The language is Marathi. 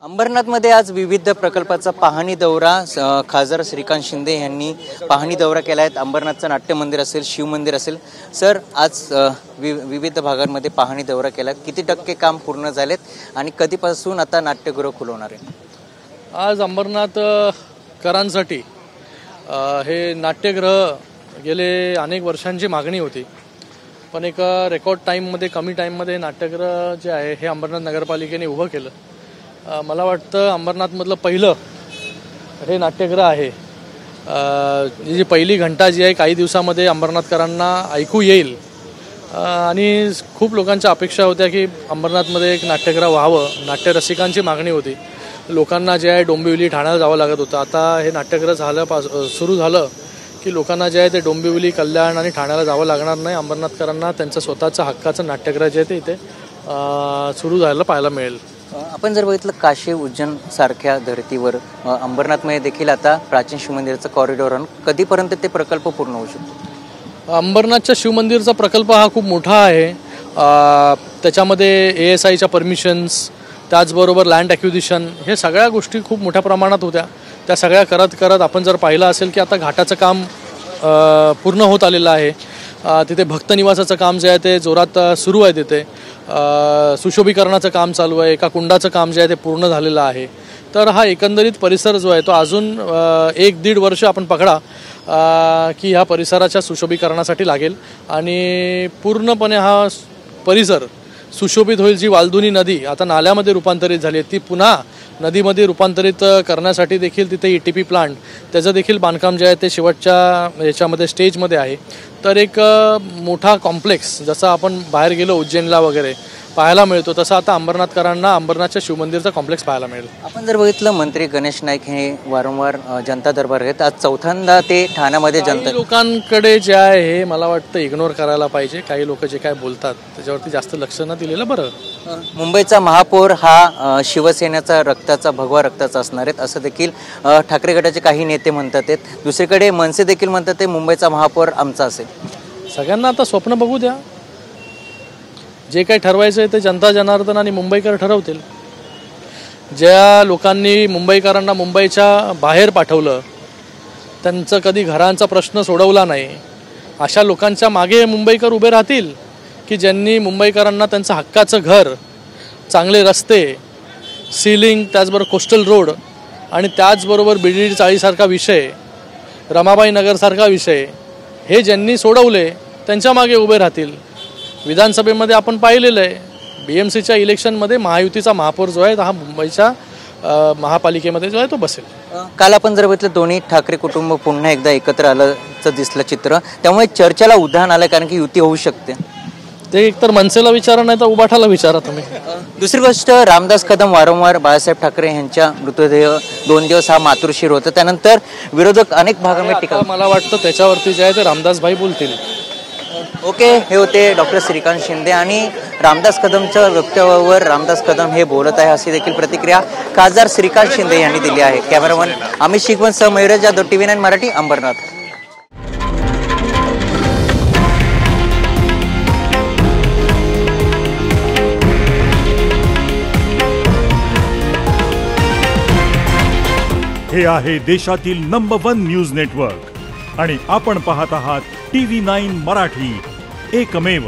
अंबरनाथमध्ये आज विविध प्रकल्पाचा पाहणी दौरा खासदार श्रीकांत शिंदे यांनी पाहणी दौरा केला आहे। अंबरनाथचं नाट्य मंदिर असेल, शिव मंदिर असेल, सर आज विविध भागांमध्ये पाहणी दौरा केला, किती टक्के काम पूर्ण झालेत आणि कधीपासून आता नाट्यगृह खुलवणार आहे? आज अंबरनाथ करांसाठी हे नाट्यगृह गेले अनेक वर्षांची मागणी होती, पण एक रेकॉर्ड टाईममध्ये कमी टाईममध्ये नाट्यगृह जे आहे हे अंबरनाथ नगरपालिकेने उभं केलं। मला वाटतं अंबरनाथमधलं पहिलं हे नाट्यगृह आहे। जी पहिली घंटा जी आहे काही दिवसामध्ये अंबरनाथकरांना ऐकू येईल आणि खूप लोकांच्या अपेक्षा होत्या की अंबरनाथमध्ये एक नाट्यगृह व्हावं। नाट्यरसिकांची मागणी होती, लोकांना जे आहे डोंबिवली ठाण्याला जावं लागत होतं। आता हे नाट्यगृह सुरू झालं की लोकांना जे आहे ते डोंबिवली, कल्याण आणि ठाण्याला जावं लागणार नाही। अंबरनाथकरांना त्यांचं स्वतःचं हक्काचं नाट्यगृह जे आहे ते इथे सुरू झालं पाहायला मिळेल। आपण जर बघितलं काशी उज्जैन सारख्या धर्तीवर अंबरनाथमध्ये देखील आता प्राचीन शिवमंदिराचं कॉरिडॉर आणून कधीपर्यंत ते प्रकल्प पूर्ण होऊ शकतो? अंबरनाथच्या शिवमंदिरचा प्रकल्प हा खूप मोठा आहे। त्याच्यामध्ये ASIच्या परमिशन्स, त्याचबरोबर लँड ॲक्विजिशन, हे सगळ्या गोष्टी खूप मोठ्या प्रमाणात होत्या। त्या सगळ्या करत आपण जर पाहिलं असेल की आता घाटाचं काम पूर्ण होत आलेलं आहे। तिथे भक्त निवासाचं काम जे आहे ते जोरात सुरू आहे। तिथे सुशोभीकरणाचं काम चालू आहे। एका कुंडाचं काम जे आहे ते पूर्ण झालेलं आहे। तर हा एकंदरीत परिसर जो आहे तो अजून 1-1.5 वर्ष आपण पकडा की ह्या परिसराच्या सुशोभीकरणासाठी लागेल आणि पूर्णपणे हा परिसर सुशोभित होईल। जी वालदुनी नदी आता नाल्यामध्ये रूपांतरित झाली आहे ती पुन्हा नदीमध्ये रूपांतरित करण्यासाठी देखील तिथे ETP प्लांट, त्याचं देखील बांधकाम जे आहे ते शेवटच्या याच्यामध्ये स्टेजमध्ये आहे। तर एक मोठा कॉम्प्लेक्स जसा आपण बाहेर गेलो उज्जैनला वगैरे पाहायला मिळतो तसं आता अंबरनाथकरांना अंबरनाथच्या शिवमंदिरचा कॉम्प्लेक्स पाहायला मिळेल। आपण जर बघितलं मंत्री गणेश नाईक हे वारंवार जनता दरबार आहेत, आज चौथ्यांदा ते ठाण्यामध्ये जनता लोकांकडे जे आहे हे मला वाटतं इग्नोर करायला पाहिजे। काही लोक जे काय बोलतात त्याच्यावरती जास्त लक्ष न दिलेलं बरं। मुंबईचा महापौर हा शिवसेनेचा रक्ताचा भगवा रक्ताचा असणार आहेत असं देखील ठाकरे गटाचे काही नेते म्हणतात आहेत। दुसरीकडे मनसे देखील म्हणतात ते मुंबईचा महापौर आमचा असेल। सगळ्यांना आता स्वप्न बघू द्या, जे काही ठरवायचं आहे ते जनता जनार्दन आणि मुंबईकर ठरवतील। ज्या लोकांनी मुंबईकरांना मुंबईच्या बाहेर पाठवलं, त्यांचं कधी घरांचा प्रश्न सोडवला नाही, अशा लोकांच्या मागे मुंबईकर उभे राहतील की ज्यांनी मुंबईकरांना त्यांचं हक्काचं घर, चांगले रस्ते, सीलिंग, त्याचबरोबर कोस्टल रोड आणि त्याचबरोबर BD चाळीसारखा विषय, रमाबाई नगरसारखा विषय हे ज्यांनी सोडवले त्यांच्या मागे उभे राहतील। विधानसभेमध्ये आपण पाहिलेलं आहे BMCच्या इलेक्शनमध्ये महायुतीचा महापौर जो आहे हा मुंबईच्या महापालिकेमध्ये जो आहे तो बसेल। काल आपण जर बघितलं दोन्ही ठाकरे कुटुंब पुन्हा एकदा एकत्र आल्याचं दिसलं चित्र, त्यामुळे चर्चेला उधाण आलं कारण की युती होऊ शकते। ते एकतर मनसेला विचारा नाही तर उबाठाला विचारा तुम्ही। दुसरी गोष्ट, रामदास कदम वारंवार बाळासाहेब ठाकरे यांच्या मृतदेह 2 दिवस हा मातुरशीर होता, त्यानंतर विरोधक अनेक भागांमध्ये टीका। मला वाटतं त्याच्यावरती जे आहे ते रामदास भाई बोलतील। ओके, हे होते डॉक्टर श्रीकांत शिंदे आणि रामदास कदमच्या वक्तव्यावर रामदास कदम हे बोलत आहे अशी देखील प्रतिक्रिया खासदार श्रीकांत शिंदे यांनी दिली आहे। कॅमेरामन अमित शिकवणसह मयुरेश जाधव, TV9 मराठी, अंबरनाथ। हे आहे देशातील नंबर 1 न्यूज नेटवर्क आणि आपण पाहत आहात TV9 मराठी, एकमेव।